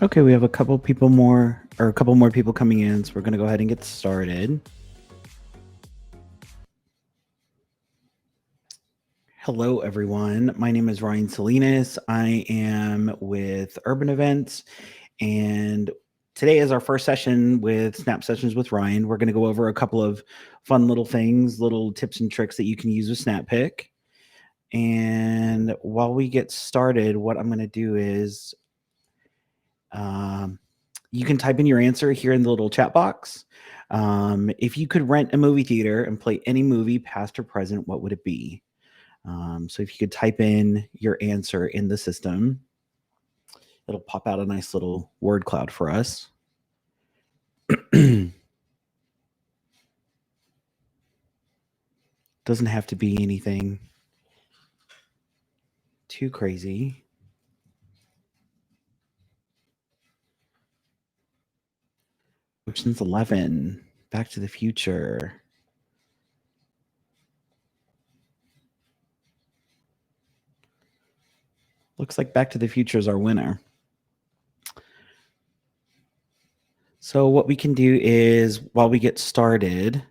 Okay, we have a couple more people coming in, so we're going to go ahead and get started. Hello, everyone. My name is Ryan Salinas. I am with Urbn Events, and today is our first session with Snap Sessions with Ryan. We're going to go over a couple of fun little things, little tips and tricks that you can use with Snappic. And while we get started, what I'm going to do is you can type in your answer here in the little chat box. If you could rent a movie theater and play any movie, past or present, what would it be? So if you could type in your answer in the system, it'll pop out a nice little word cloud for us. Doesn't have to be anything too crazy. Ocean's 11, Back to the Future. Looks like Back to the Future is our winner. So what we can do is, while we get started,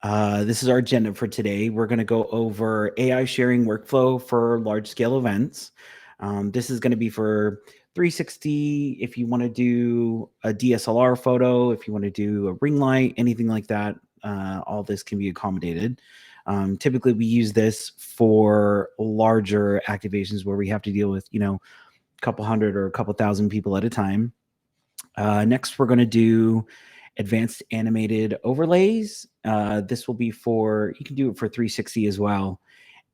this is our agenda for today. We're going to go over AI sharing workflow for large-scale events. This is going to be for 360. If you want to do a DSLR photo, if you want to do a ring light, anything like that, all this can be accommodated. Typically, we use this for larger activations where we have to deal with, a couple hundred or a couple thousand people at a time. Next, we're going to do advanced animated overlays. This will be you can do it for 360 as well.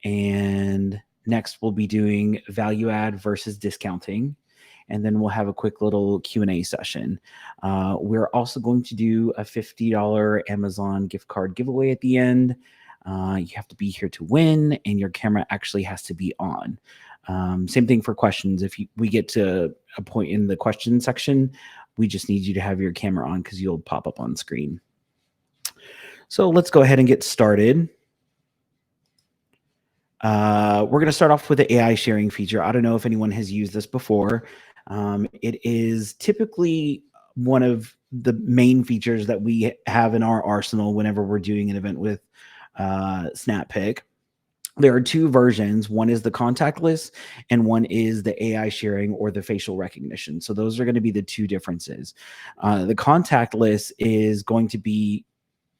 And next we'll be doing value add versus discounting. And then we'll have a quick little Q&A session. We're also going to do a $50 Amazon gift card giveaway at the end. You have to be here to win, and your camera actually has to be on. Same thing for questions. If we get to a point in the question section, we just need you to have your camera on because you'll pop up on screen. So let's go ahead and get started. We're going to start off with the AI sharing feature. I don't know if anyone has used this before. It is typically one of the main features that we have in our arsenal whenever we're doing an event with Snappic. There are two versions. One is the contactless and one is the AI sharing or the facial recognition. So those are going to be the two differences. The contactless is going to be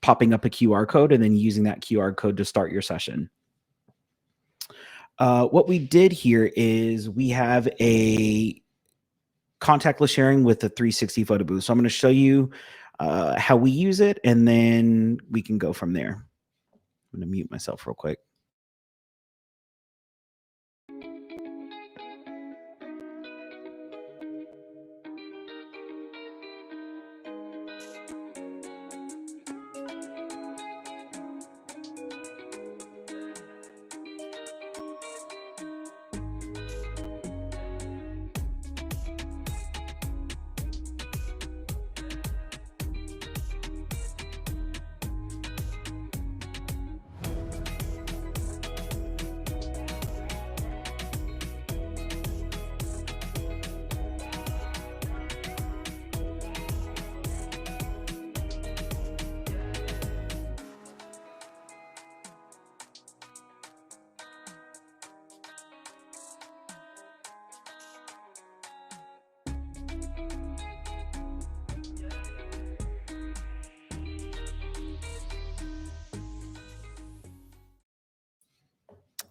popping up a QR code and then using that QR code to start your session. What we did here is we have a contactless sharing with the 360 photo booth. So I'm going to show you how we use it, and then we can go from there. I'm going to mute myself real quick.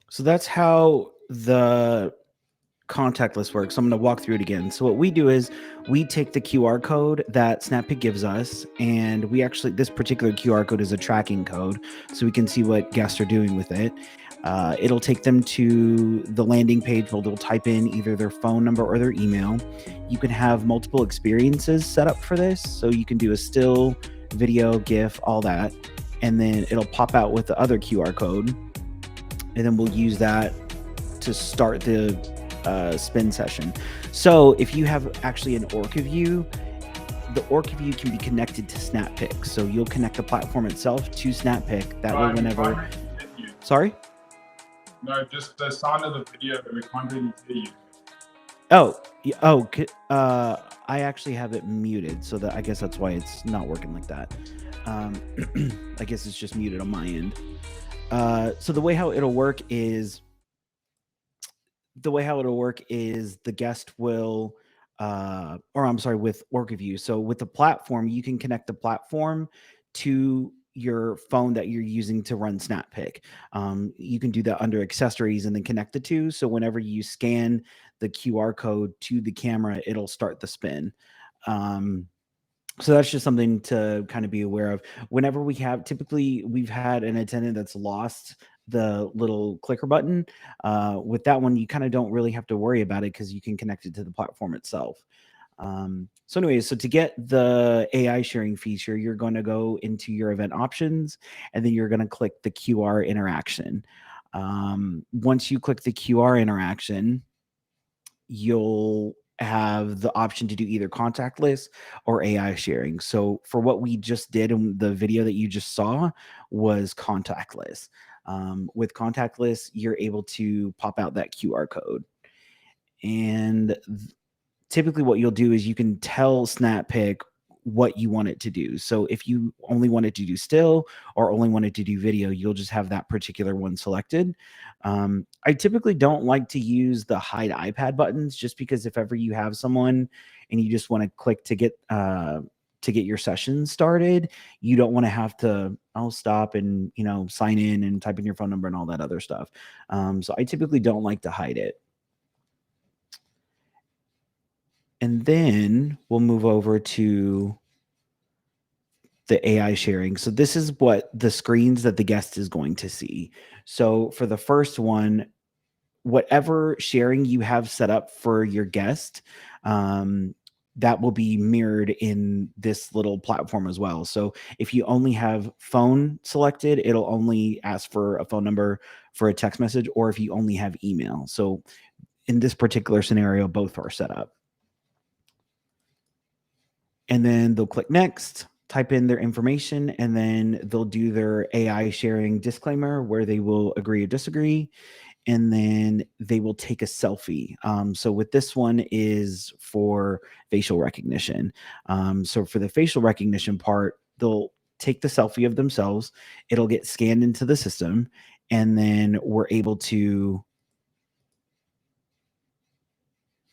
So that's how the contactless works. So I'm going to walk through it again. So what we do is we take the QR code that Snappic gives us, and this particular QR code is a tracking code, so we can see what guests are doing with it. It'll take them to the landing page where they'll type in either their phone number or their email. You can have multiple experiences set up for this. So you can do a still, video, GIF, all that. And then it'll pop out with the other QR code. And then we'll use that to start the spin session. So if you have actually an Orca view, the Orca view can be connected to Snappic. So you'll connect the platform itself to Snappic. That way whenever... Sorry? No, just the sound of the video, but we can't really hear you. Oh, oh, I actually have it muted, so that I guess that's why it's not working like that. Um, I guess it's just muted on my end. So the way how it'll work is the guest will, or I'm sorry, with OrcaView. So with the platform, you can connect the platform to your phone that you're using to run Snappic. You can do that under accessories and then connect the two. So whenever you scan the QR code to the camera, it'll start the spin. So that's just something to kind of be aware of. Whenever typically we've had an attendant that's lost the little clicker button. With that one, you kind of don't really have to worry about it because you can connect it to the platform itself. So anyways, so to get the AI sharing feature, you're going to go into your event options, and then you're going to click the QR interaction. Once you click the QR interaction, you'll have the option to do either contactless or AI sharing. So for what we just did in the video that you just saw was contactless. With contactless, you're able to pop out that QR code. And typically what you'll do is you can tell Snappic what you want it to do. So if you only want it to do still or only want it to do video, you'll just have that particular one selected. I typically don't like to use the hide iPad buttons just because if ever you have someone and you just want to click to get your session started, you don't want to have to stop and sign in and type in your phone number and all that other stuff. So I typically don't like to hide it. And then we'll move over to the AI sharing. So this is what the screens that the guest is going to see. So for the first one, whatever sharing you have set up for your guest, that will be mirrored in this little platform as well. So if you only have phone selected, it'll only ask for a phone number for a text message, or if you only have email. So in this particular scenario, both are set up. And then they'll click next, type in their information, and then they'll do their AI sharing disclaimer where they will agree or disagree, and then they will take a selfie. So with this one is for facial recognition. So for the facial recognition part, they'll take the selfie of themselves. It'll get scanned into the system, and then we're able to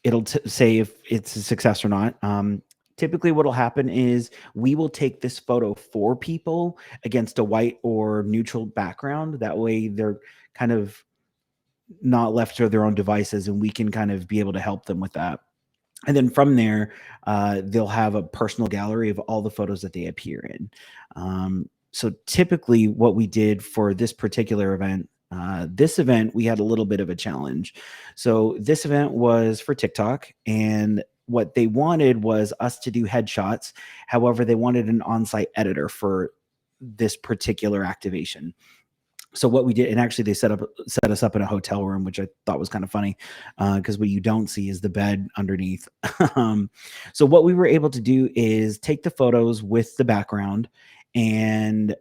it'll say if it's a success or not. Typically what will happen is we will take this photo for people against a white or neutral background. That way they're kind of not left to their own devices, and we can kind of be able to help them with that. And then from there, they'll have a personal gallery of all the photos that they appear in. So typically what we did for this particular event, this event, we had a little bit of a challenge. So this event was for TikTok, and what they wanted was us to do headshots. However, they wanted an on-site editor for this particular activation. So what we did, and actually they set us up in a hotel room, which I thought was kind of funny, because what you don't see is the bed underneath. So what we were able to do is take the photos with the background, and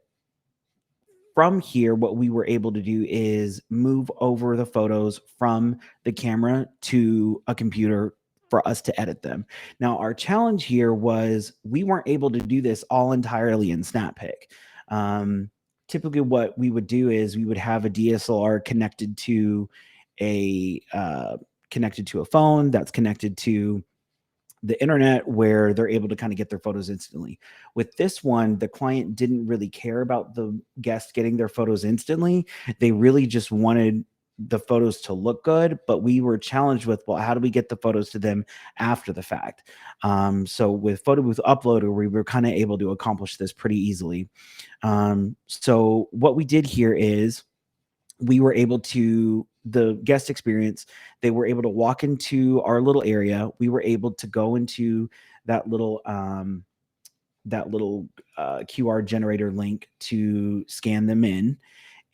from here, what we were able to do is move over the photos from the camera to a computer for us to edit them. Now, our challenge here was we weren't able to do this all entirely in Snappic. Typically what we would do is we would have a DSLR connected to a phone that's connected to the internet, where they're able to kind of get their photos instantly. With this one, the client didn't really care about the guest getting their photos instantly. They really just wanted the photos to look good, but we were challenged with, well, how do we get the photos to them after the fact? So with Photo Booth Uploader, we were kind of able to accomplish this pretty easily. So what we did here is we were able to, the guest experience, they were able to walk into our little area. We were able to go into that little QR generator link to scan them in.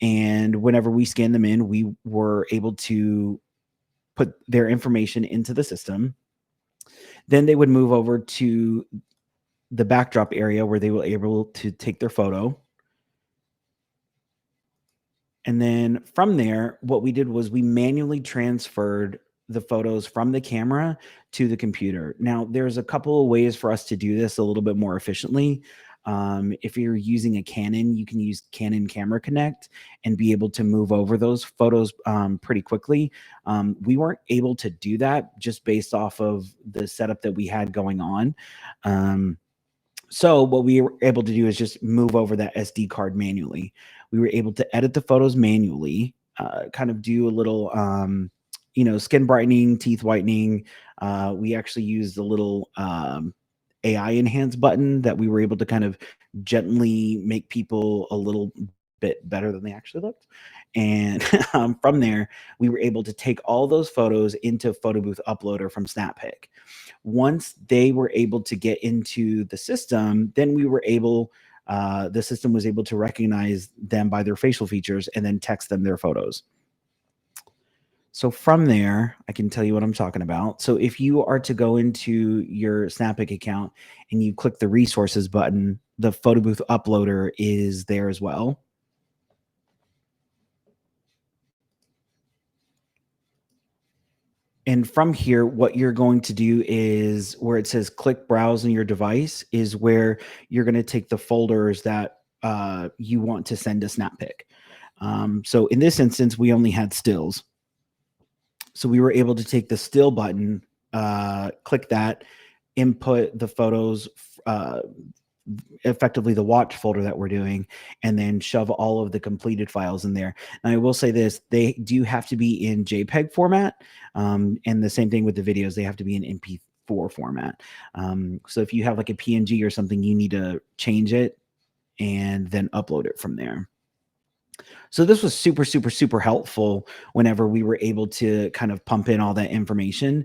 And whenever we scan them in, we were able to put their information into the system. Then they would move over to the backdrop area where they were able to take their photo. And then from there, what we did was we manually transferred the photos from the camera to the computer. Now, there's a couple of ways for us to do this a little bit more efficiently. If you're using a Canon, you can use Canon Camera Connect and be able to move over those photos pretty quickly. We weren't able to do that just based off of the setup that we had going on. So what we were able to do is just move over that SD card manually. We were able to edit the photos manually, kind of do a little, skin brightening, teeth whitening. We actually used a little AI enhance button that we were able to kind of gently make people a little bit better than they actually looked. And from there, we were able to take all those photos into Photo Booth Uploader from Snappic. Once they were able to get into the system, then we were able, the system was able to recognize them by their facial features and then text them their photos. So from there, I can tell you what I'm talking about. So if you are to go into your Snappic account and you click the resources button, the Photo Booth Uploader is there as well. And from here, what you're going to do is where it says click browse on your device is where you're going to take the folders that you want to send to Snappic. So in this instance, we only had stills. So we were able to take the still button, click that, input the photos, effectively the watch folder that we're doing, and then shove all of the completed files in there. And I will say this, they do have to be in JPEG format. And the same thing with the videos, they have to be in MP4 format. So if you have like a PNG or something, you need to change it and then upload it from there. So this was super, super, super helpful whenever we were able to kind of pump in all that information.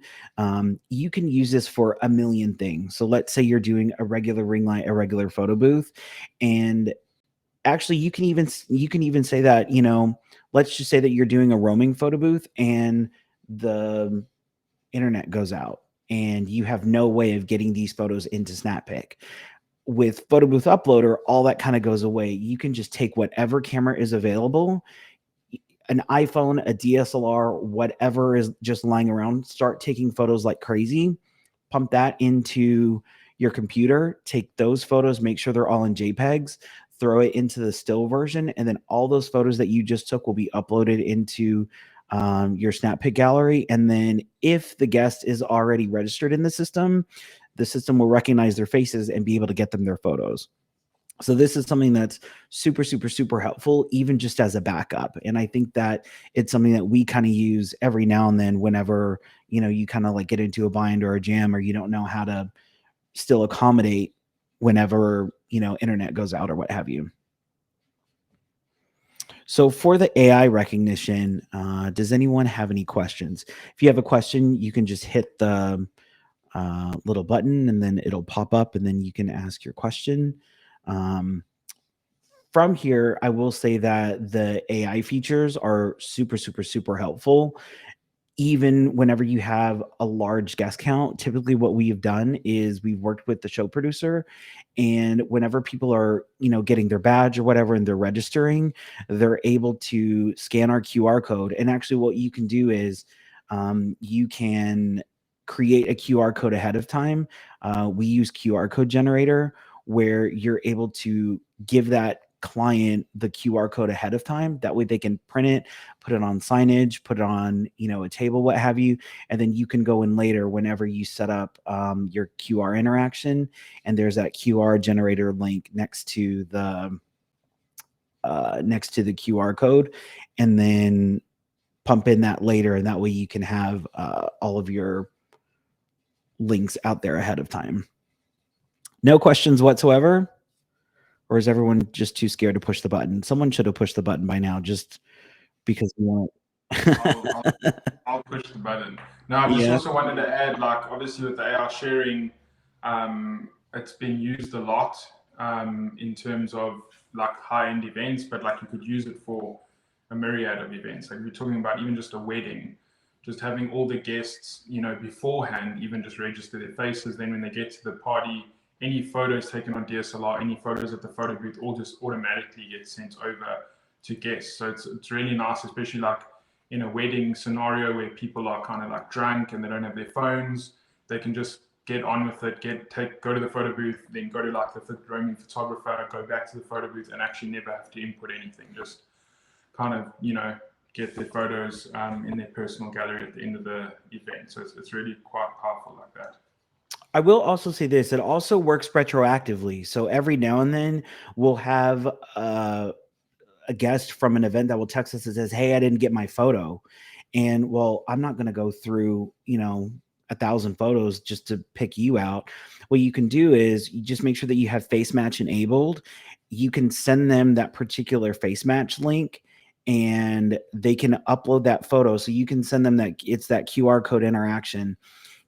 You can use this for a million things. So let's say you're doing a regular ring light, a regular photo booth, and actually you can even say that, let's just say that you're doing a roaming photo booth and the internet goes out and you have no way of getting these photos into Snappic. With Photo Booth Uploader, all that kind of goes away. You can just take whatever camera is available, an iPhone, a DSLR, whatever is just lying around, start taking photos like crazy, pump that into your computer, take those photos, make sure they're all in JPEGs, throw it into the still version, and then all those photos that you just took will be uploaded into your Snappic gallery. And then if the guest is already registered in the system will recognize their faces and be able to get them their photos. So this is something that's super, super, super helpful, even just as a backup. And I think that it's something that we kind of use every now and then whenever, you kind of like get into a bind or a jam, or you don't know how to still accommodate whenever, internet goes out or what have you. So for the AI recognition, does anyone have any questions? If you have a question, you can just hit the little button and then it'll pop up and then you can ask your question. From here, I will say that the AI features are super, super, super helpful. Even whenever you have a large guest count, typically what we've done is we've worked with the show producer, and whenever people are, getting their badge or whatever and they're registering, they're able to scan our QR code. And actually what you can do is you can create a QR code ahead of time. We use QR code generator where you're able to give that client the QR code ahead of time. That way they can print it, put it on signage, put it on, a table, what have you. And then you can go in later whenever you set up your QR interaction. And there's that QR generator link next to the QR code, and then pump in that later. And that way you can have all of your links out there ahead of time. No questions whatsoever? Or is everyone just too scared to push the button? Someone should have pushed the button by now, just because we want. I'll push the button. No, I just also wanted to add, like, obviously with the AR sharing, it's been used a lot in terms of like high-end events, but like you could use it for a myriad of events. Like we're talking about even just a wedding, just having all the guests, beforehand, even just register their faces. Then when they get to the party, any photos taken on DSLR, any photos at the photo booth, all just automatically get sent over to guests. So it's really nice, especially like in a wedding scenario where people are kind of like drunk and they don't have their phones, they can just get on with it, go to the photo booth, then go to like the roaming photographer, go back to the photo booth, and actually never have to input anything. Just kind of, get their photos in their personal gallery at the end of the event. So it's really quite powerful like that. I will also say this: it also works retroactively. So every now and then we'll have a guest from an event that will text us and says, "Hey, I didn't get my photo," and well, I'm not going to go through 1,000 photos just to pick you out. What you can do is you just make sure that you have face match enabled. You can send them that particular face match link and they can upload that photo. So you can send them that QR code interaction.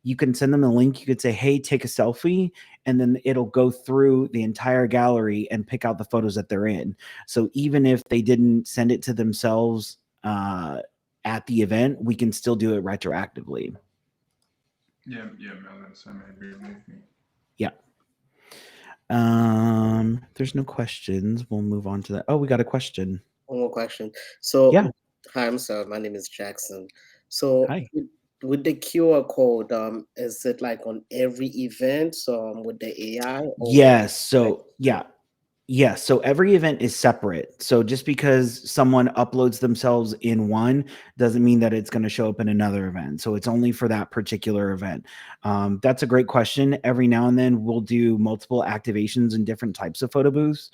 You can send them a link. You could say, "Hey, take a selfie," and then it'll go through the entire gallery and pick out the photos that they're in. So even if they didn't send it to themselves at the event, we can still do it retroactively. Yeah, that's agree with me. Yeah. There's no questions. We'll move on to that. Oh, we got a question. One more question. So, yeah. Hi, I'm sorry. My name is Jackson. So, Hi. With the QR code, is it like on every event? With the AI? Yes. So Yes. So every event is separate. So just because someone uploads themselves in one doesn't mean that it's going to show up in another event. So it's only for that particular event. That's a great question. Every now and then we'll do multiple activations in different types of photo booths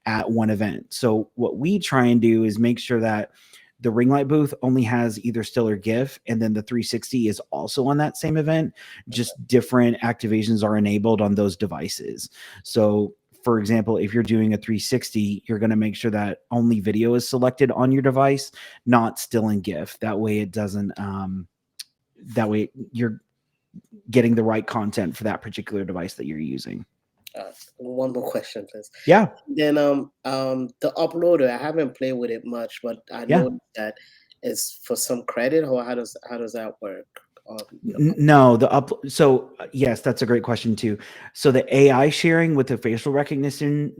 at one event. So what we try and do is make sure that the ring light booth only has either still or GIF, and then the 360 is also on that same event. Just different activations are enabled on those devices. So for example, if you're doing a 360, you're going to make sure that only video is selected on your device, not still in GIF. That way it doesn't, that way you're getting the right content for that particular device that you're using. One more question, please. Yeah. Then the uploader, I haven't played with it much, but I know that it's for some credit, or how does that work? No, so yes, that's a great question too. So the AI sharing with the facial recognition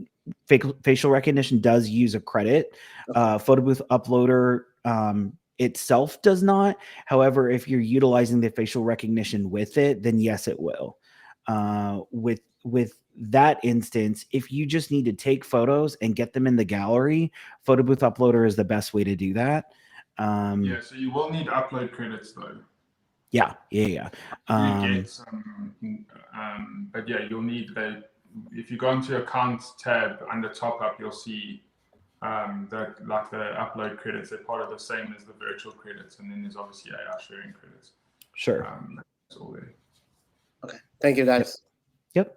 does use a credit. Photo booth uploader itself does not. However, if you're utilizing the facial recognition with it, then yes, it will. With that instance, if you just need to take photos and get them in the gallery, photo booth uploader is the best way to do that. So you will need upload credits though. Yeah. You get some, but yeah, you'll need if you go into accounts tab under top up, you'll see the upload credits. They're part of the same as the virtual credits, and then there's obviously AI sharing credits. Sure. That's all there. Okay. Thank you, guys. Yep.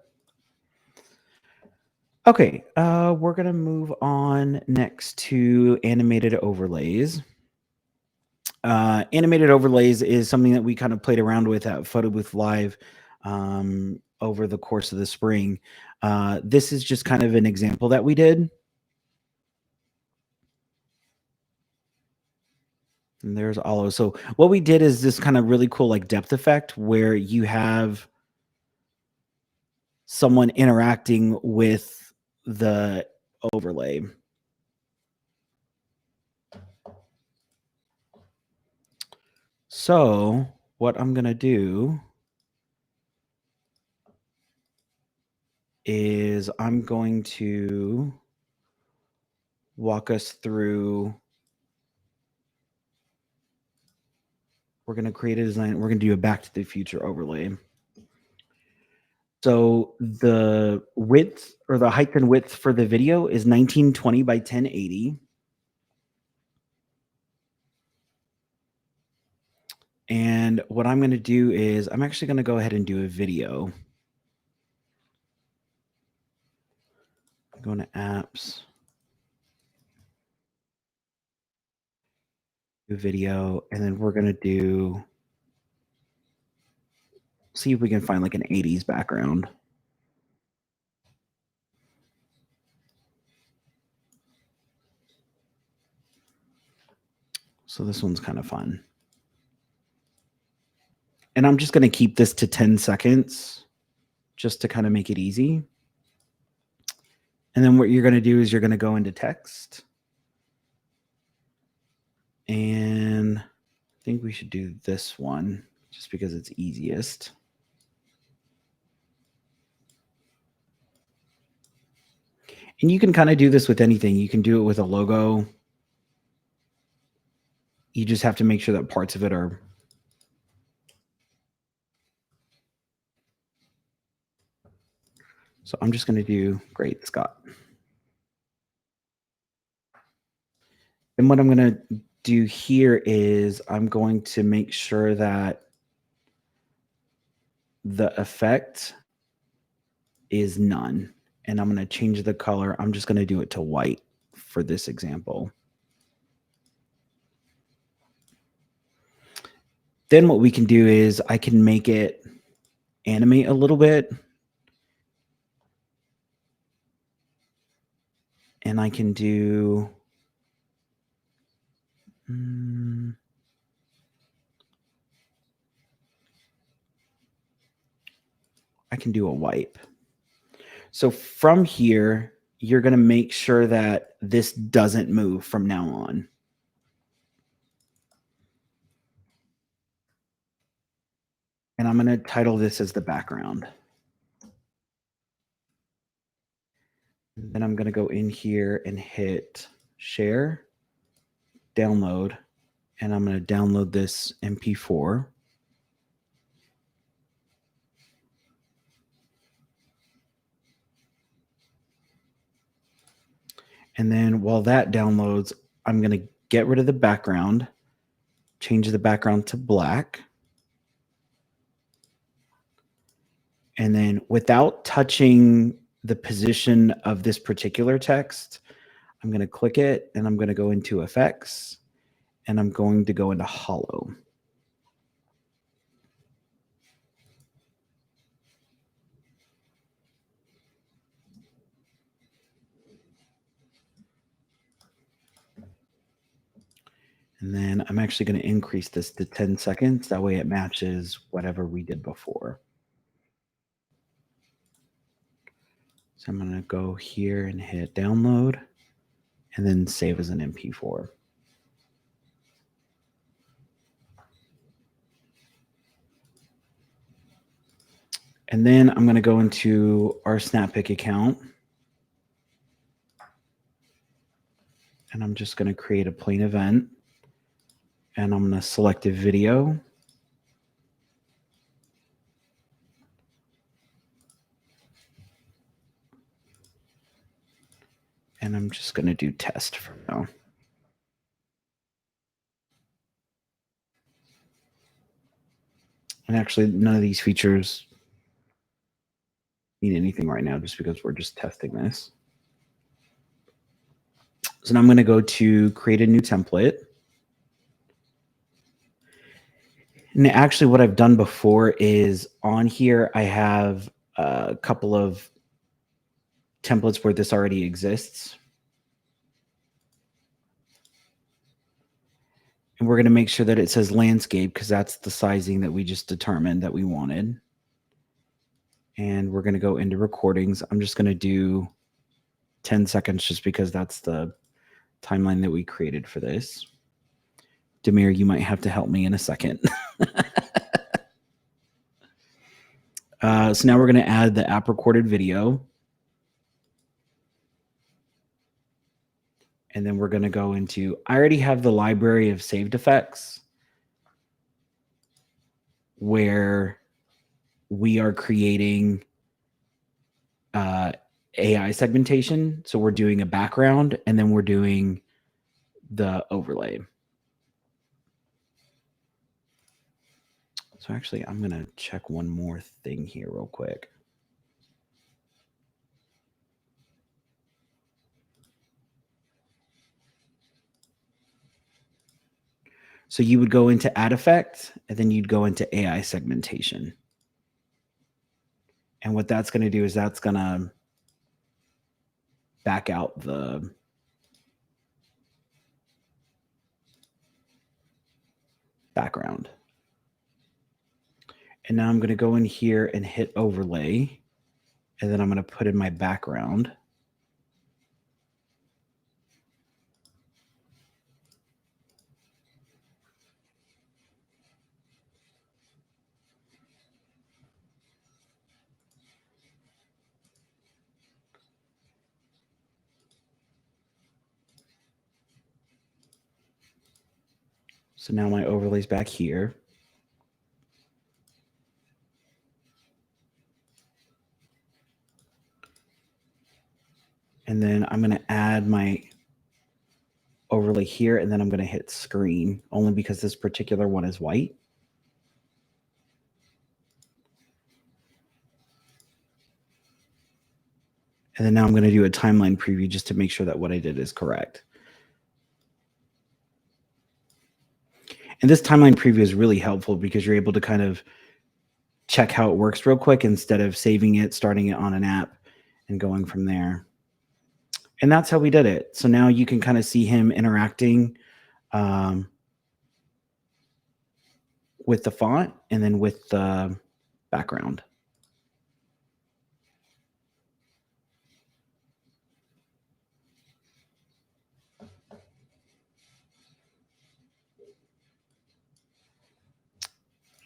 Okay. We're gonna move on next to animated overlays. Animated overlays is something that we kind of played around with at Photo Booth Live over the course of the spring. This is just kind of an example that we did. And there's Alo. So what we did is this kind of really cool like depth effect where you have someone interacting with the overlay. So what I'm going to do is I'm going to walk us through. We're going to create a design. We're going to do a Back to the Future overlay. So the width or the height and width for the video is 1920 by 1080. And what I'm going to do is I'm actually going to go ahead and do a video. I'm going to apps. Do video. And then we're going to see if we can find like an 80s background. So this one's kind of fun. And I'm just going to keep this to 10 seconds just to kind of make it easy. And then what you're going to do is you're going to go into text. And think we should do this one just because it's easiest. And you can kind of do this with anything. You can do it with a logo. You just have to make sure that parts of it are. So I'm just going to do, great, Scott. And what I'm going to do here is I'm going to make sure that the effect is none. And I'm going to change the color. I'm just going to do it to white for this example. Then what we can do is I can make it animate a little bit. And I can do, I can do a wipe. So from here, you're going to make sure that this doesn't move from now on. And I'm going to title this as the background. Then I'm going to go in here and hit share, download, and I'm going to download this MP4. And then while that downloads, I'm going to get rid of the background, change the background to black. And then without touching the position of this particular text, I'm going to click it and I'm going to go into effects and I'm going to go into hollow. And then I'm actually going to increase this to 10 seconds. That way it matches whatever we did before. So I'm going to go here and hit download and then save as an MP4. And then I'm going to go into our Snappic account. And I'm just going to create a plain event. And I'm going to select a video. And I'm just going to do test for now. And actually, none of these features need anything right now just because we're just testing this. So now I'm going to go to create a new template. And actually what I've done before is on here, I have a couple of templates where this already exists. And we're going to make sure that it says landscape because that's the sizing that we just determined that we wanted. And we're going to go into recordings. I'm just going to do 10 seconds just because that's the timeline that we created for this. Damir, you might have to help me in a second. So now we're going to add the app recorded video. And then we're going to go into, I already have the library of saved effects where we are creating AI segmentation. So we're doing a background and then we're doing the overlay. So actually, I'm going to check one more thing here real quick. So you would go into add effect and then you'd go into AI segmentation. And what that's going to do is that's going to back out the background. And now I'm going to go in here and hit overlay. And then I'm going to put in my background. So now my overlay's back here. And then I'm going to add my overlay here, and then I'm going to hit screen, only because this particular one is white. And then now I'm going to do a timeline preview just to make sure that what I did is correct. And this timeline preview is really helpful because you're able to kind of check how it works real quick instead of saving it, starting it on an app, and going from there. And that's how we did it. So now you can kind of see him interacting with the font and then with the background.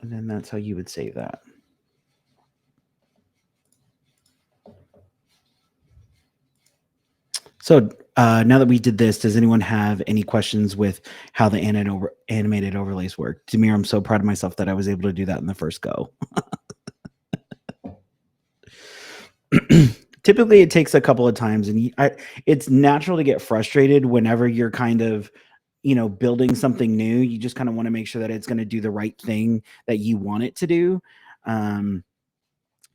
And then that's how you would save that. So now that we did this, does anyone have any questions with how the animated overlays work? Damir, I'm so proud of myself that I was able to do that in the first go. Typically, it takes a couple of times, and it's natural to get frustrated whenever you're kind of, building something new. You just kind of want to make sure that it's going to do the right thing that you want it to do.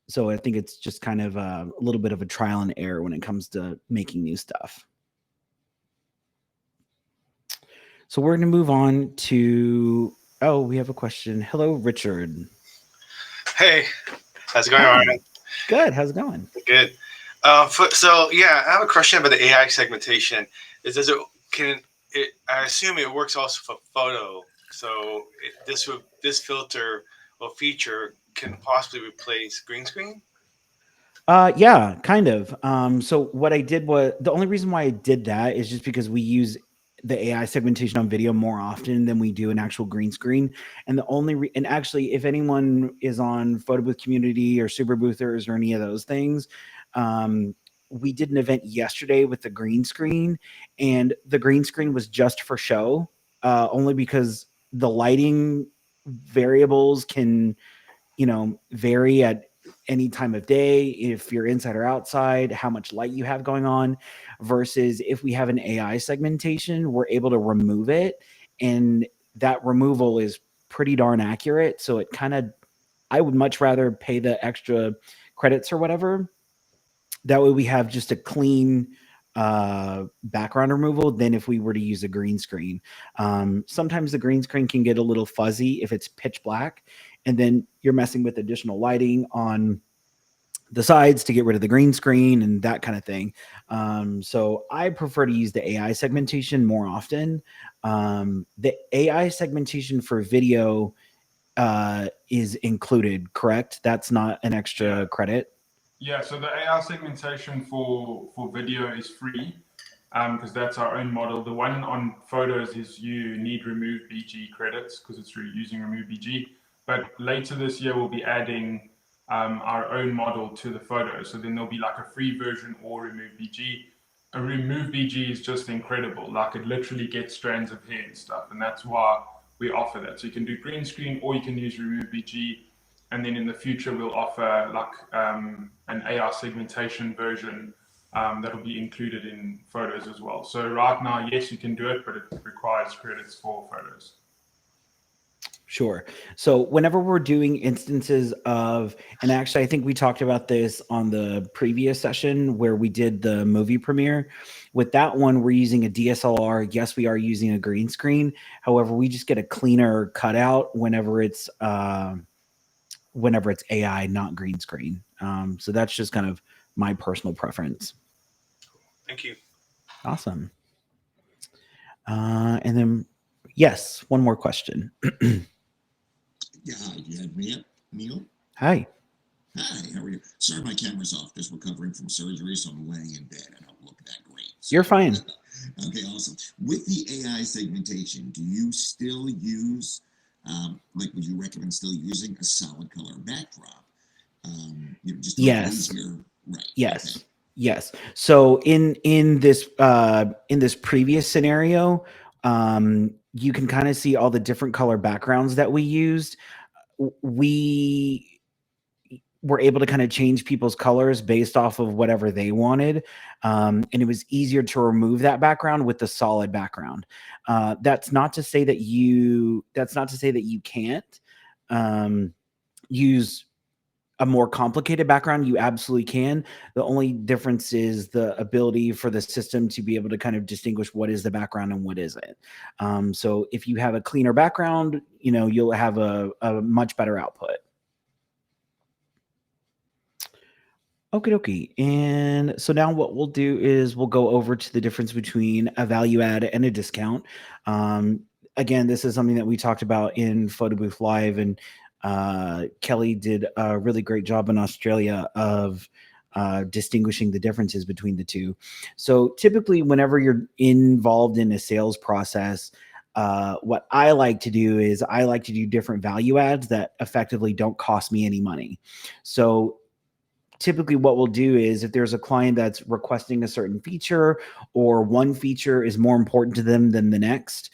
So I think it's just kind of a little bit of a trial and error when it comes to making new stuff. So we're going to move on to, we have a question. Hello, Richard. Hey, how's it going, Ryan? Good. How's it going? Good. So yeah, I have a question about the AI segmentation. I assume it works also for photo. So this filter or feature can possibly replace green screen? Yeah, kind of. So what I did was, the only reason why I did that is just because we use the AI segmentation on video more often than we do an actual green screen. And the only, and actually, if anyone is on Photo Booth Community or Super Boothers or any of those things, we did an event yesterday with the green screen, and the green screen was just for show, only because the lighting variables can, vary at any time of day, if you're inside or outside, how much light you have going on, versus if we have an AI segmentation, we're able to remove it. And that removal is pretty darn accurate. So it kind of, I would much rather pay the extra credits or whatever. That way we have just a clean background removal than if we were to use a green screen. Sometimes the green screen can get a little fuzzy if it's pitch black, and then you're messing with additional lighting on the sides to get rid of the green screen and that kind of thing. So I prefer to use the AI segmentation more often. The AI segmentation for video is included, correct? That's not an extra credit. Yeah, so the AI segmentation for video is free because that's our own model. The one on photos is you need remove BG credits because it's using remove BG. But later this year, we'll be adding our own model to the photos. So then there'll be like a free version or remove BG. A remove BG is just incredible. Like it literally gets strands of hair and stuff. And that's why we offer that. So you can do green screen or you can use remove BG. And then in the future, we'll offer like an AI segmentation version that'll be included in photos as well. So right now, yes, you can do it, but it requires credits for photos. Sure. So whenever we're doing instances of, and actually I think we talked about this on the previous session where we did the movie premiere. With that one, we're using a DSLR. Yes, we are using a green screen. However, we just get a cleaner cutout whenever it's AI, not green screen. So that's just kind of my personal preference. Thank you. Awesome. And then, yes, one more question. Yeah, hi. Do you have me up, Neil? Hi. Hi, how are you? Sorry, my camera's off. Just recovering from surgery, so I'm laying in bed. I don't look that great. So. You're fine. Okay, awesome. With the AI segmentation, do you still use, would you recommend still using a solid color backdrop? Just to yes. Easier, right? Yes. Okay. Yes. So in this previous scenario, you can kind of see all the different color backgrounds that we used. We were able to kind of change people's colors based off of whatever they wanted. And it was easier to remove that background with the solid background. That's not to say that you can't use a more complicated background. You absolutely can. The only difference is the ability for the system to be able to kind of distinguish what is the background and what isn't. So if you have a cleaner background, you'll have a much better output. Okie dokie. And so now what we'll do is we'll go over to the difference between a value add and a discount. Again, this is something that we talked about in Photo Booth Live, and Kelly did a really great job in Australia of distinguishing the differences between the two. So typically, whenever you're involved in a sales process, what I like to do is I like to do different value adds that effectively don't cost me any money. So typically what we'll do is if there's a client that's requesting a certain feature, or one feature is more important to them than the next,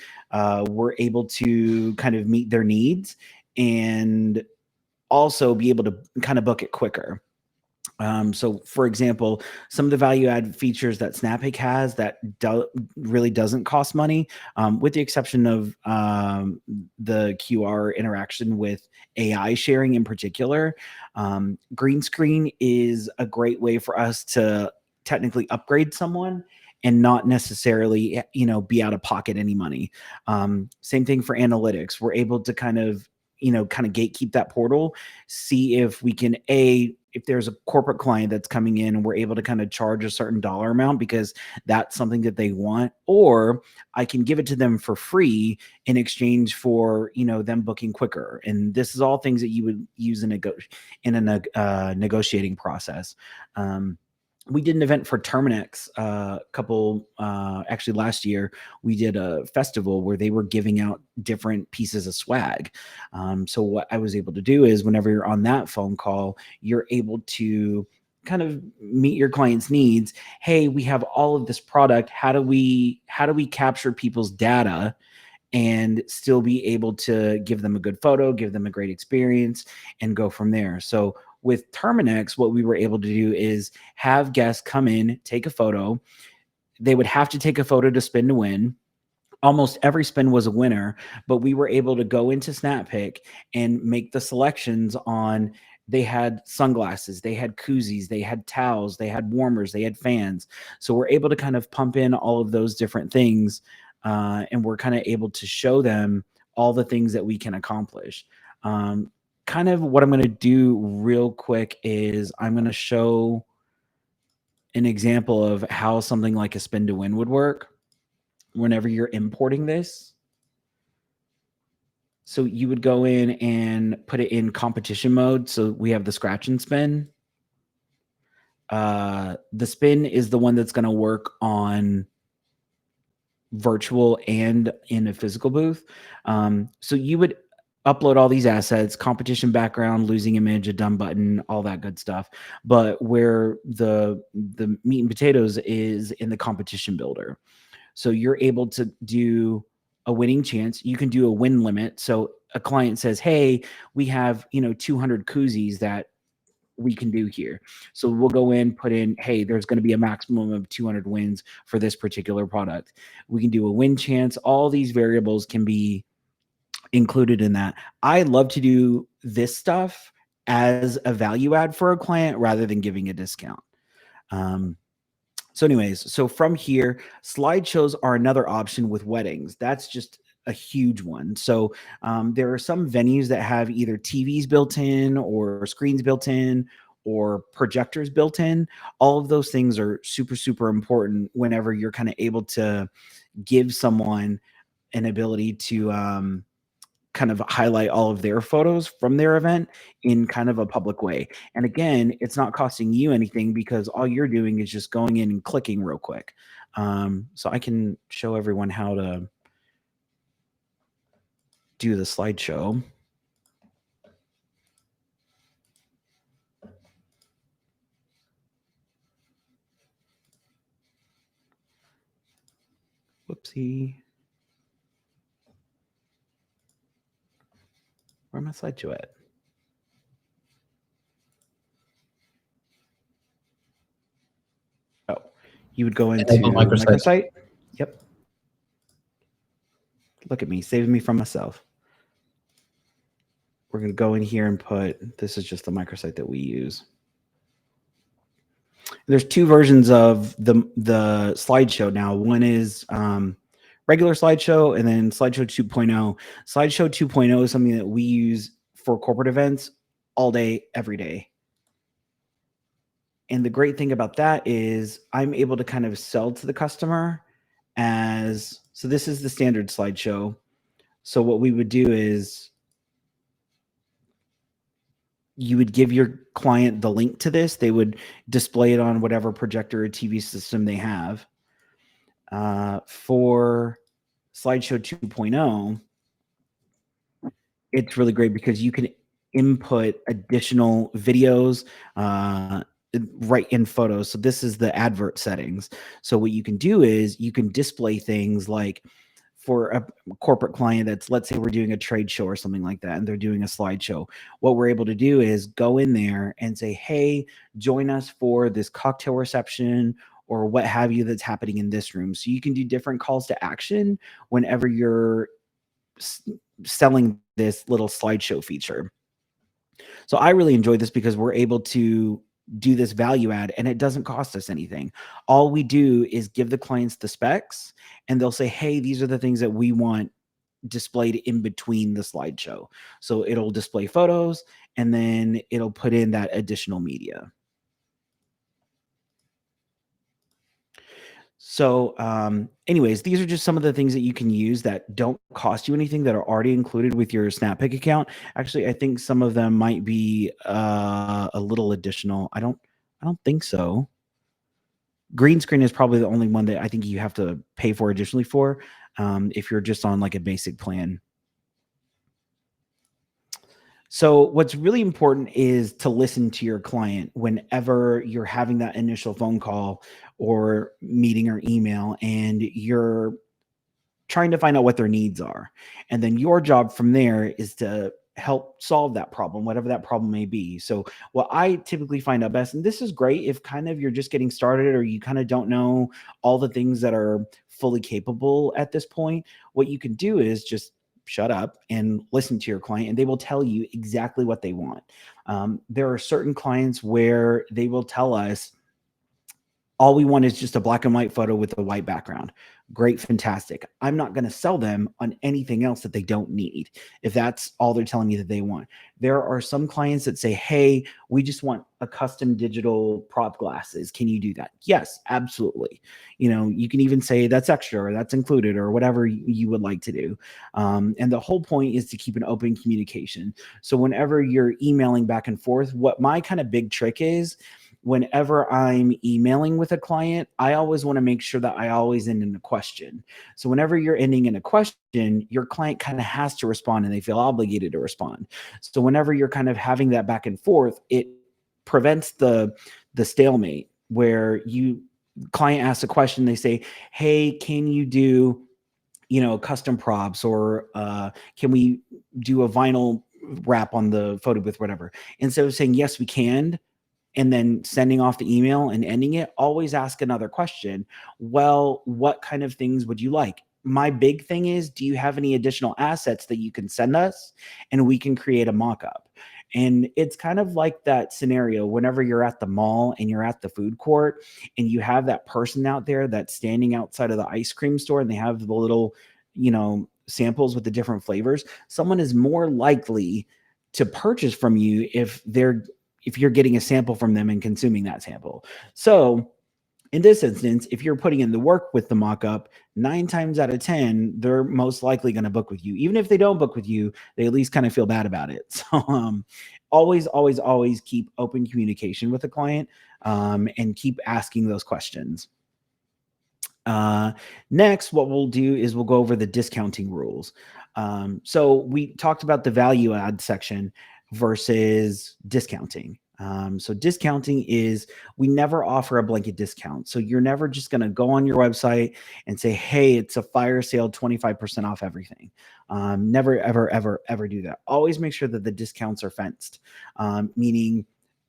we're able to kind of meet their needs and also be able to kind of book it quicker. So for example, some of the value add features that Snappic has that really doesn't cost money, with the exception of the QR interaction with AI sharing in particular. Green screen is a great way for us to technically upgrade someone and not necessarily, be out of pocket any money. Same thing for analytics. We're able to kind of gatekeep that portal, see if we can, if there's a corporate client that's coming in and we're able to kind of charge a certain dollar amount because that's something that they want, or I can give it to them for free in exchange for, them booking quicker. And this is all things that you would use in a negotiating process. We did an event for Terminix actually last year. We did a festival where they were giving out different pieces of swag. So what I was able to do is whenever you're on that phone call, you're able to kind of meet your client's needs. Hey, we have all of this product. How do we capture people's data and still be able to give them a good photo, give them a great experience, and go from there? So with Terminix, what we were able to do is have guests come in, take a photo. They would have to take a photo to spin to win. Almost every spin was a winner, but we were able to go into Snappic and make the selections on. They had sunglasses, they had koozies, they had towels, they had warmers, they had fans. So we're able to kind of pump in all of those different things, and we're kind of able to show them all the things that we can accomplish. Kind of what I'm going to do real quick is I'm going to show an example of how something like a spin to win would work whenever you're importing this. So you would go in and put it in competition mode. So we have the scratch and spin. The spin is the one that's going to work on virtual and in a physical booth. So you would upload all these assets, competition background, losing image, a done button, all that good stuff. But where the meat and potatoes is in the competition builder. So you're able to do a winning chance. You can do a win limit. So a client says, hey, we have, 200 koozies that we can do here. So we'll go in, put in, hey, there's going to be a maximum of 200 wins for this particular product. We can do a win chance. All these variables can be included in that. I love to do this stuff as a value add for a client rather than giving a discount. So anyways, so from here, slideshows are another option with weddings. That's just a huge one. So there are some venues that have either TVs built in or screens built in or projectors built in. All of those things are super, super important whenever you're kind of able to give someone an ability to kind of highlight all of their photos from their event in kind of a public way. And again, it's not costing you anything because all you're doing is just going in and clicking real quick. So I can show everyone how to do the slideshow. Whoopsie. Where my slideshow at? Oh, you would go into microsite. Yep. Look at me, saving me from myself. We're going to go in here and put, this is just the microsite that we use. There's two versions of the slideshow now. One is regular slideshow, and then slideshow 2.0. Slideshow 2.0 is something that we use for corporate events all day, every day. And the great thing about that is I'm able to kind of sell to the customer as, so this is the standard slideshow. So what we would do is you would give your client the link to this. They would display it on whatever projector or TV system they have. For slideshow 2.0, it's really great because you can input additional videos right in photos. So this is the advert settings. So what you can do is you can display things like, for a corporate client that's, let's say we're doing a trade show or something like that, and they're doing a slideshow. What we're able to do is go in there and say, hey, join us for this cocktail reception or what have you that's happening in this room. So you can do different calls to action whenever you're selling this little slideshow feature. So I really enjoy this because we're able to do this value add and it doesn't cost us anything. All we do is give the clients the specs and they'll say, hey, these are the things that we want displayed in between the slideshow. So it'll display photos and then it'll put in that additional media. So anyways, these are just some of the things that you can use that don't cost you anything, that are already included with your Snappic account. Actually, I think some of them might be a little additional. I don't think so. Green screen is probably the only one that I think you have to pay for additionally for if you're just on like a basic plan. So what's really important is to listen to your client whenever you're having that initial phone call or meeting or email, and you're trying to find out what their needs are. And then your job from there is to help solve that problem, whatever that problem may be. So what I typically find out best, and this is great if kind of you're just getting started or you kind of don't know all the things that are fully capable at this point, what you can do is just shut up and listen to your client, and they will tell you exactly what they want. There are certain clients where they will tell us, all we want is just a black and white photo with a white background. Great, fantastic. I'm not going to sell them on anything else that they don't need if that's all they're telling me that they want. There are some clients that say, hey, we just want a custom digital prop glasses. Can you do that? Yes, absolutely. You know, you can even say that's extra or that's included or whatever you would like to do. And the whole point is to keep an open communication. So whenever you're emailing back and forth, what my kind of big trick is, whenever I'm emailing with a client, I always want to make sure that I always end in a question. So whenever you're ending in a question, your client kind of has to respond and they feel obligated to respond. So whenever you're kind of having that back and forth, it prevents the stalemate where client asks a question, they say, hey, can you do, you know, custom props, or can we do a vinyl wrap on the photo booth, whatever. Instead of saying, yes, we can, and then sending off the email and ending it, always ask another question. Well, what kind of things would you like? My big thing is, do you have any additional assets that you can send us and we can create a mock-up? And it's kind of like that scenario whenever you're at the mall and you're at the food court and you have that person out there that's standing outside of the ice cream store and they have the little, you know, samples with the different flavors. Someone is more likely to purchase from you if you're getting a sample from them and consuming that sample. So in this instance, if you're putting in the work with the mock-up, 9 times out of 10, they're most likely going to book with you. Even if they don't book with you, they at least kind of feel bad about it. So always keep open communication with the client and keep asking those questions. Next, what we'll do is we'll go over the discounting rules. So we talked about the value add section versus discounting. So discounting is, we never offer a blanket discount. So you're never just going to go on your website and say, hey, it's a fire sale, 25% off everything. Never, ever, ever, ever do that. Always make sure that the discounts are fenced, meaning,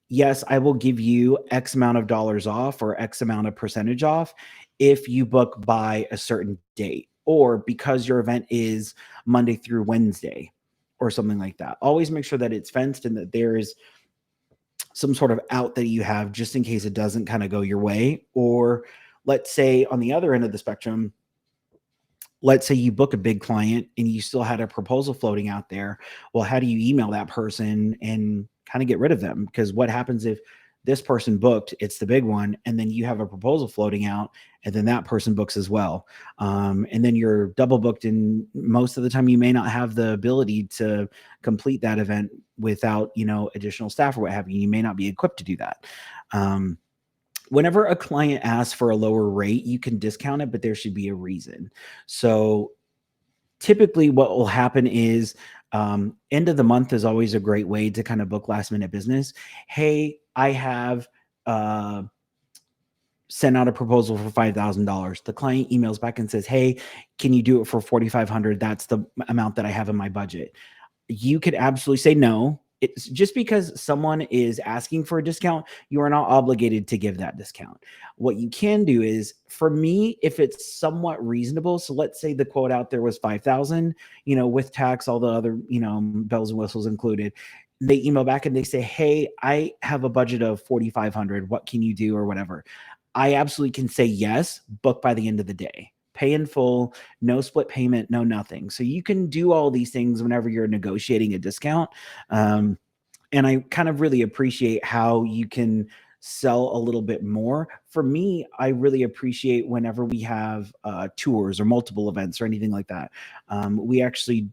yes, I will give you X amount of dollars off or X amount of percentage off if you book by a certain date, or because your event is Monday through Wednesday or something like that. Always make sure that it's fenced and that there is some sort of out that you have just in case it doesn't kind of go your way. Or let's say on the other end of the spectrum, let's say you book a big client and you still had a proposal floating out there. Well, how do you email that person and kind of get rid of them? Because what happens if this person booked, it's the big one, and then you have a proposal floating out, and then that person books as well. And then you're double booked, and most of the time you may not have the ability to complete that event without, additional staff or what have you. You may not be equipped to do that. Whenever a client asks for a lower rate, you can discount it, but there should be a reason. So typically what will happen is end of the month is always a great way to kind of book last minute business. Hey, I have sent out a proposal for $5,000. The client emails back and says, hey, can you do it for $4,500? That's the amount that I have in my budget. You could absolutely say no. It's just because someone is asking for a discount, you are not obligated to give that discount. What you can do is, for me, if it's somewhat reasonable, so let's say the quote out there was 5,000, with tax, all the other, bells and whistles included. They email back and they say, hey, I have a budget of 4,500. What can you do, or whatever? I absolutely can say yes, book by the end of the day. Pay in full, no split payment, no nothing. So you can do all these things whenever you're negotiating a discount. And I kind of really appreciate how you can sell a little bit more. For me, I really appreciate whenever we have tours or multiple events or anything like that. We actually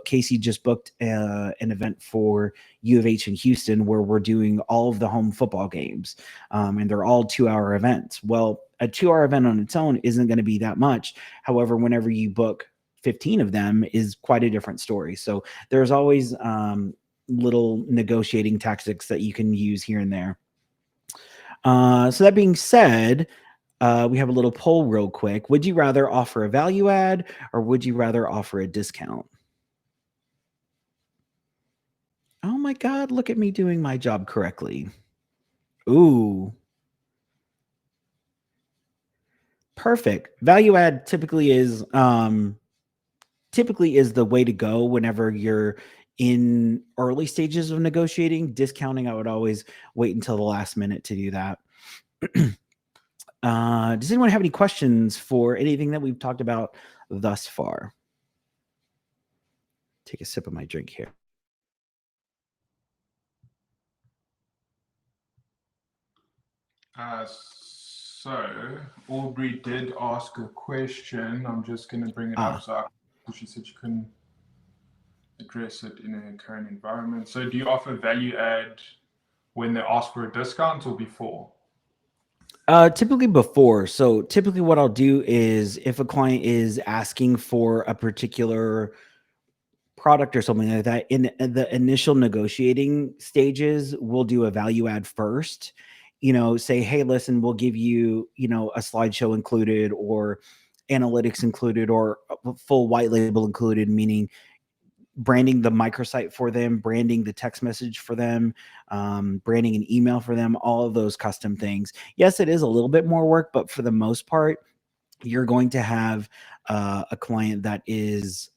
Casey just booked an event for U of H in Houston where we're doing all of the home football games, and they're all 2-hour events. Well, a 2-hour event on its own isn't going to be that much. However, whenever you book 15 of them is quite a different story. So there's always little negotiating tactics that you can use here and there. So that being said, we have a little poll real quick. Would you rather offer a value add, or would you rather offer a discount? Oh my God, look at me doing my job correctly. Ooh. Perfect. Value add typically is the way to go whenever you're in early stages of negotiating. Discounting, I would always wait until the last minute to do that. Does anyone have any questions for anything that we've talked about thus far? Take a sip of my drink here. So Aubrey did ask a question. I'm just going to bring it up. So she said she couldn't address it in her current environment. So do you offer value add when they ask for a discount, or before? Typically before. So typically what I'll do is, if a client is asking for a particular product or something like that, in the initial negotiating stages, we'll do a value add first. Say, hey, listen, we'll give you, a slideshow included, or analytics included, or a full white label included, meaning branding the microsite for them, branding the text message for them, branding an email for them, all of those custom things. Yes, it is a little bit more work, but for the most part, you're going to have a client that is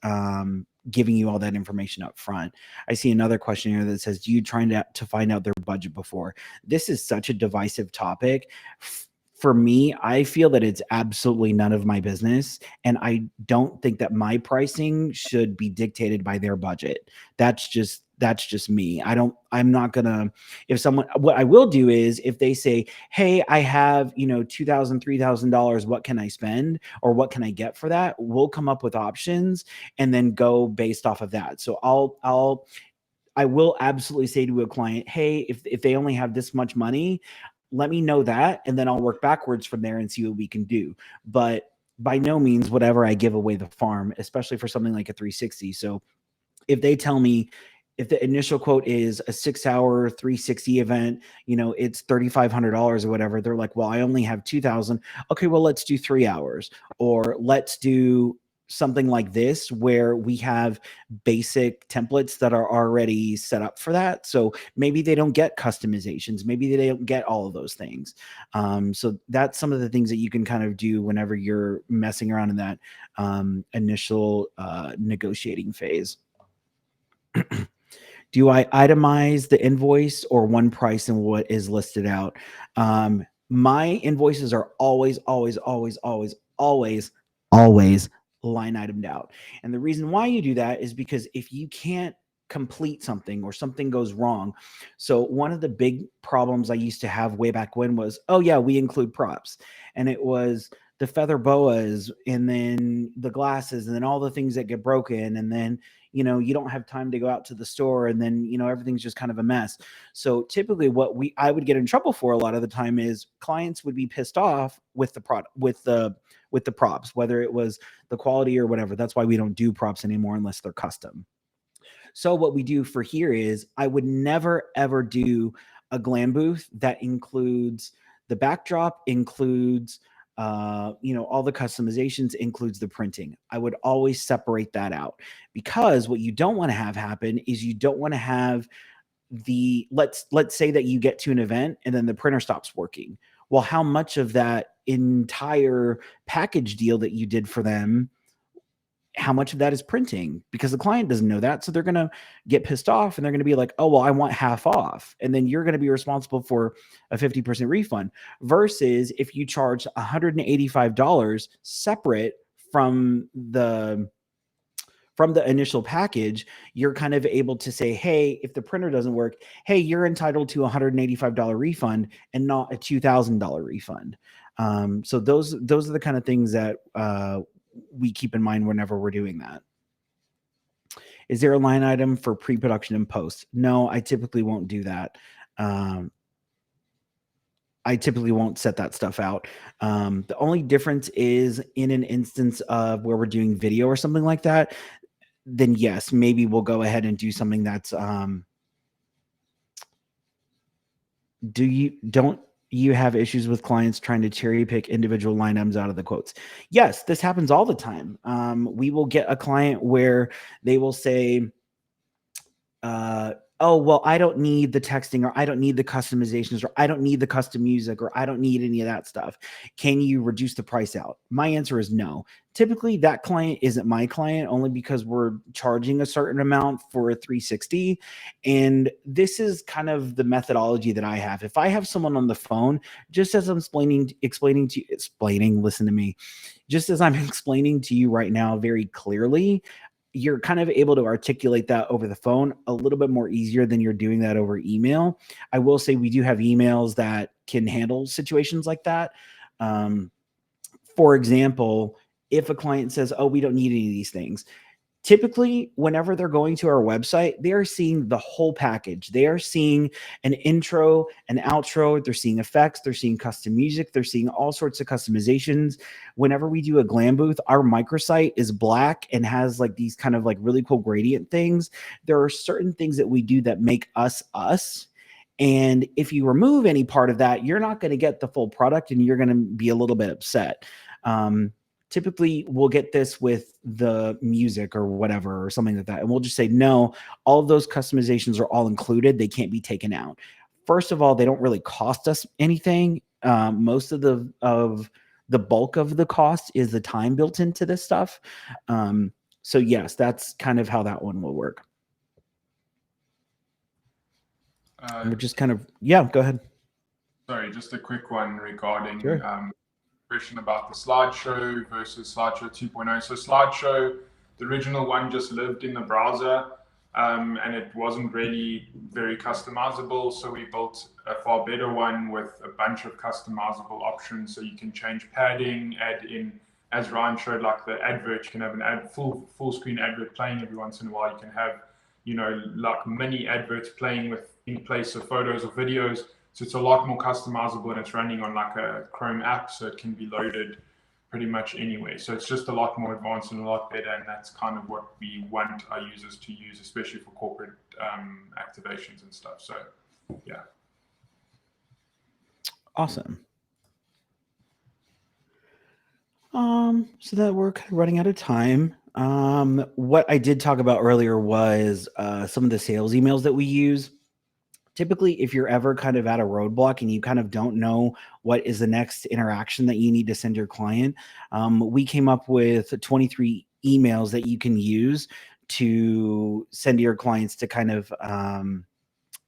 giving you all that information up front. I see another question here that says, do you try to find out their budget before? This is such a divisive topic. For me, I feel that it's absolutely none of my business. And I don't think that my pricing should be dictated by their budget. That's just me. I'm not gonna, what I will do is, if they say, hey, I have, $2,000, $3,000, what can I spend, or what can I get for that? We'll come up with options and then go based off of that. So I will absolutely say to a client, hey, if they only have this much money, let me know that, and then I'll work backwards from there and see what we can do. But by no means would ever I give away the farm, especially for something like a 360. So if they tell me, if the initial quote is a 6-hour 360 event, you know, it's $3,500 or whatever. They're like, well, I only have 2,000. Okay, well, let's do 3 hours, or let's do something like this where we have basic templates that are already set up for that. So maybe they don't get customizations. Maybe they don't get all of those things. So that's some of the things that you can kind of do whenever you're messing around in that initial negotiating phase. Do I itemize the invoice or one price and what is listed out? My invoices are always line itemed out. And the reason why you do that is because if you can't complete something or something goes wrong. So one of the big problems I used to have way back when was, oh yeah, we include props. And it was the feather boas and then the glasses and then all the things that get broken. And then, you know, you don't have time to go out to the store and then, you know, everything's just kind of a mess. So typically what I would get in trouble for a lot of the time is clients would be pissed off with the product, with the props, whether it was the quality or whatever. That's why we don't do props anymore unless they're custom. So what we do for here is I would never, ever do a glam booth that includes the backdrop, includes, you know, all the customizations, includes the printing. I would always separate that out, because what you don't want to have happen is you don't want to have the, let's say that you get to an event and then the printer stops working. Well, how much of that entire package deal that you did for them, how much of that is printing? Because the client doesn't know that. So they're going to get pissed off and they're going to be like, oh, well, I want half off. And then you're going to be responsible for a 50% refund, versus if you charge $185 separate from the initial package, you're kind of able to say, hey, if the printer doesn't work, hey, you're entitled to a $185 refund and not a $2,000 refund. So those are the kind of things that we keep in mind whenever we're doing that. Is there a line item for pre-production and post? No, I typically won't do that. I typically won't set that stuff out. The only difference is in an instance of where we're doing video or something like that, then yes, maybe we'll go ahead and do something that's, don't you have issues with clients trying to cherry pick individual line items out of the quotes? Yes, this happens all the time. We will get a client where they will say, oh, well, I don't need the texting, or I don't need the customizations, or I don't need the custom music, or I don't need any of that stuff. Can you reduce the price out? My answer is no. Typically that client isn't my client, only because we're charging a certain amount for a 360. And this is kind of the methodology that I have. If I have someone on the phone, just as I'm listen to me, just as I'm explaining to you right now very clearly, you're kind of able to articulate that over the phone a little bit more easier than you're doing that over email. I will say we do have emails that can handle situations like that. For example, if a client says, oh, we don't need any of these things, typically, whenever they're going to our website, they are seeing the whole package. They are seeing an intro, an outro, they're seeing effects, they're seeing custom music, they're seeing all sorts of customizations. Whenever we do a glam booth, our microsite is black and has like these kind of like really cool gradient things. There are certain things that we do that make us us. And if you remove any part of that, you're not going to get the full product and you're going to be a little bit upset. Typically we'll get this with the music or whatever or something like that. And we'll just say, no, all of those customizations are all included. They can't be taken out. First of all, they don't really cost us anything. Most of the bulk of the cost is the time built into this stuff. So yes, that's kind of how that one will work. We're just kind of, yeah, go ahead. Sorry, just a quick one regarding Sure. Question about the slideshow versus slideshow 2.0. So slideshow, the original one just lived in the browser, and it wasn't really very customizable. So we built a far better one with a bunch of customizable options. So you can change padding, add in, as Ryan showed, like the advert, you can have an full screen advert playing every once in a while. You can have, you know, like mini adverts playing in place of photos or videos. So it's a lot more customizable, and it's running on like a Chrome app, so it can be loaded pretty much anyway. So it's just a lot more advanced and a lot better, and that's kind of what we want our users to use, especially for corporate activations and stuff. So yeah. Awesome. So that we're kind of running out of time. What I did talk about earlier was some of the sales emails that we use. Typically, if you're ever kind of at a roadblock and you kind of don't know what is the next interaction that you need to send your client, we came up with 23 emails that you can use to send to your clients to kind of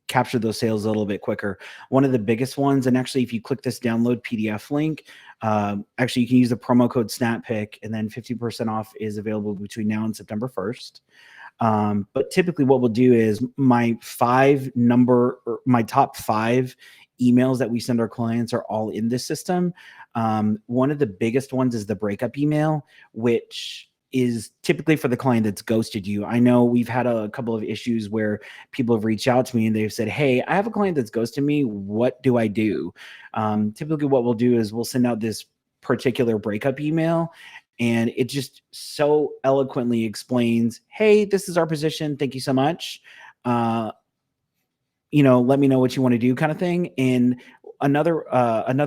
capture those sales a little bit quicker. One of the biggest ones, and actually if you click this download PDF link, actually you can use the promo code Snappic, and then 50% off is available between now and September 1st. But typically what we'll do is my top 5 emails that we send our clients are all in this system. One of the biggest ones is the breakup email, which is typically for the client that's ghosted you. I know we've had a couple of issues where people have reached out to me and they've said, hey, I have a client that's ghosted me. What do I do? Typically what we'll do is we'll send out this particular breakup email, and it just so eloquently explains, hey, this is our position. Thank you so much. Let me know what you want to do, kind of thing. And another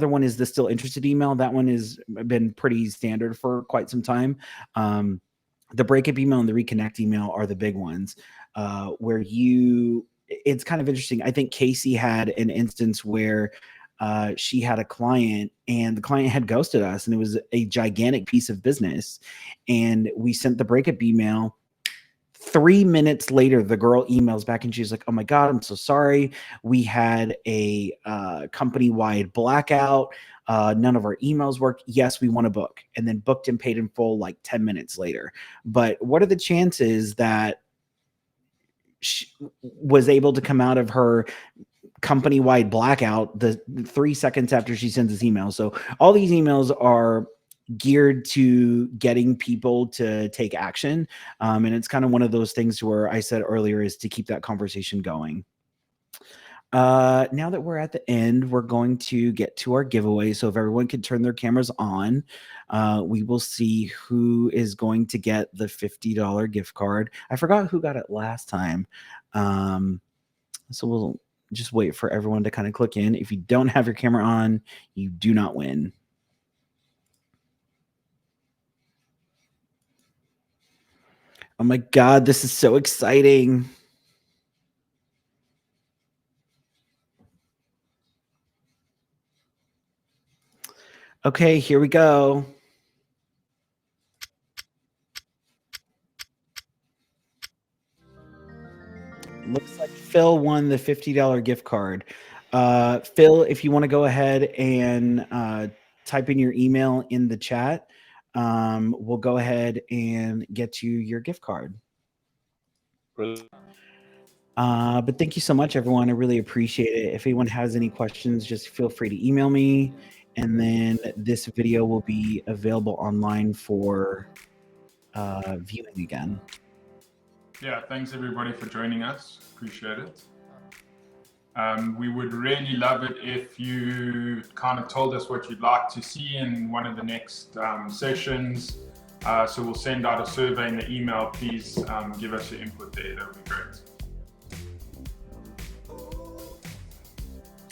one is the still interested email. That one has been pretty standard for quite some time. The breakup email and the reconnect email are the big ones, where it's kind of interesting. I think Casey had an instance where she had a client and the client had ghosted us, and it was a gigantic piece of business. And we sent the breakup email. 3 minutes later, the girl emails back and she's like, oh my God, I'm so sorry. We had a company-wide blackout. None of our emails worked. Yes, we want to book. And then booked and paid in full like 10 minutes later. But what are the chances that she was able to come out of her company-wide blackout the 3 seconds after she sends this email? So all these emails are geared to getting people to take action. And it's kind of one of those things where I said earlier is to keep that conversation going. Now that we're at the end, we're going to get to our giveaway. So if everyone can turn their cameras on, we will see who is going to get the $50 gift card. I forgot who got it last time. So we'll just wait for everyone to kind of click in. If you don't have your camera on, you do not win. Oh my God, this is so exciting. Okay, here we go. Looks like Phil won the $50 gift card. Phil, if you want to go ahead and type in your email in the chat, we'll go ahead and get you your gift card. But thank you so much, everyone. I really appreciate it. If anyone has any questions, just feel free to email me. And then this video will be available online for viewing again. Yeah, thanks everybody for joining us. Appreciate it. We would really love it if you kind of told us what you'd like to see in one of the next sessions. So we'll send out a survey in the email. Please give us your input there. That would be great.